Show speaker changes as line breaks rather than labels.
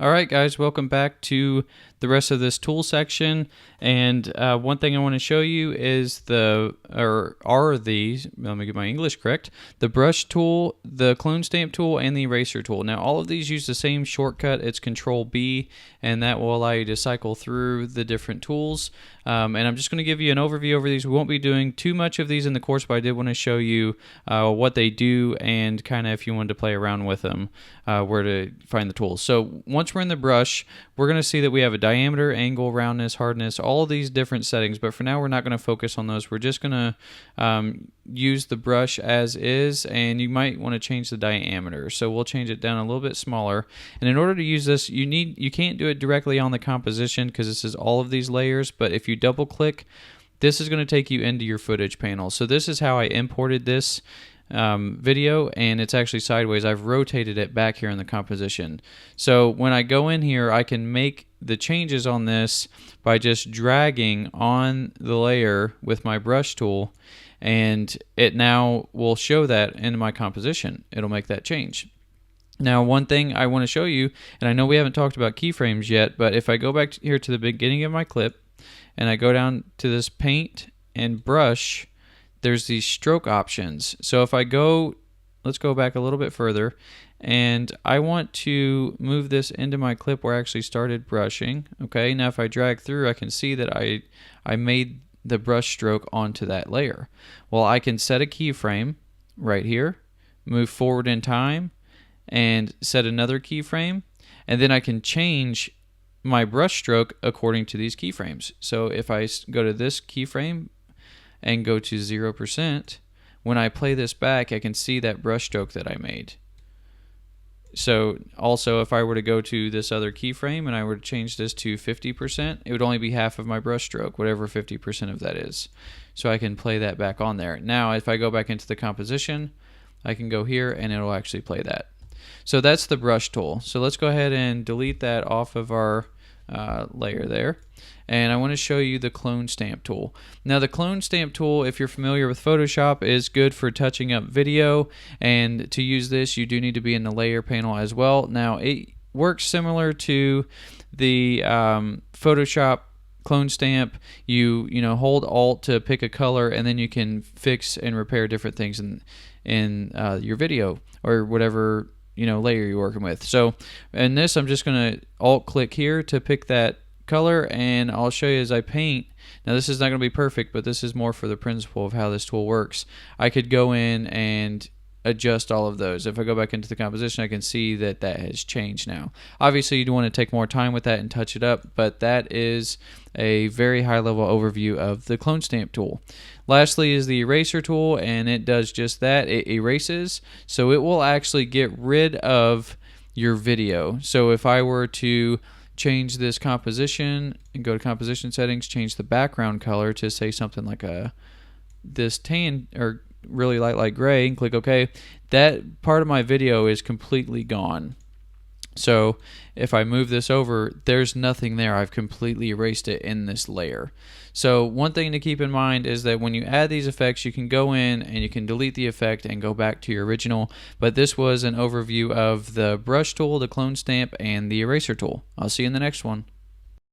Alright guys, welcome back to the rest of this tool section, and one thing I want to show you is let me get my English correct, the brush tool, the clone stamp tool, and the eraser tool. Now all of these use the same shortcut. It's Control B, and that will allow you to cycle through the different tools, and I'm just going to give you an overview over these. We won't be doing too much of these in the course, but I did want to show you what they do and kind of if you wanted to play around with them, where to find the tools. So once we're in the brush, we're going to see that we have a diameter, angle, roundness, hardness, all of these different settings, but for now we're not going to focus on those. We're just going to use the brush as is, and you might want to change the diameter. So we'll change it down a little bit smaller. And in order to use this, you can't do it directly on the composition because this is all of these layers, but if you double click, this is going to take you into your footage panel. So this is how I imported this video, and it's actually sideways. I've rotated it back here in the composition. So when I go in here, I can make the changes on this by just dragging on the layer with my brush tool, and it now will show that in my composition. It'll make that change. Now, one thing I want to show you, and I know we haven't talked about keyframes yet, but if I go back here to the beginning of my clip and I go down to this paint and brush, there's these stroke options. So if I go, let's go back a little bit further, and I want to move this into my clip where I actually started brushing. Okay, now if I drag through, I can see that I made the brush stroke onto that layer. Well, I can set a keyframe right here, move forward in time, and set another keyframe, and then I can change my brush stroke according to these keyframes. So if I go to this keyframe and go to 0%, when I play this back, I can see that brush stroke that I made. So also, if I were to go to this other keyframe and I were to change this to 50%, it would only be half of my brush stroke, whatever 50% of that is. So I can play that back on there. Now, if I go back into the composition, I can go here and it'll actually play that. So that's the brush tool. So let's go ahead and delete that off of our layer there. And I want to show you the clone stamp tool. Now the clone stamp tool, if you're familiar with Photoshop, is good for touching up video, and to use this you do need to be in the layer panel as well. Now it works similar to the Photoshop clone stamp. You hold Alt to pick a color, and then you can fix and repair different things in your video or whatever layer you're working with. So in this, I'm just going to Alt click here to pick that color, and I'll show you as I paint. Now this is not going to be perfect, but this is more for the principle of how this tool works. I could go in and adjust all of those. If I go back into the composition, I can see that that has changed now. Obviously you do want to take more time with that and touch it up, but that is a very high level overview of the clone stamp tool. Lastly is the eraser tool, and it does just that. It erases, so it will actually get rid of your video. So if I were to change this composition and go to composition settings, change the background color to say something like this tan or really light gray, and click OK, that part of my video is completely gone. So if I move this over, there's nothing there. I've completely erased it in this layer. So one thing to keep in mind is that when you add these effects, you can go in and you can delete the effect and go back to your original. But this was an overview of the brush tool, the clone stamp, and the eraser tool. I'll see you in the next one.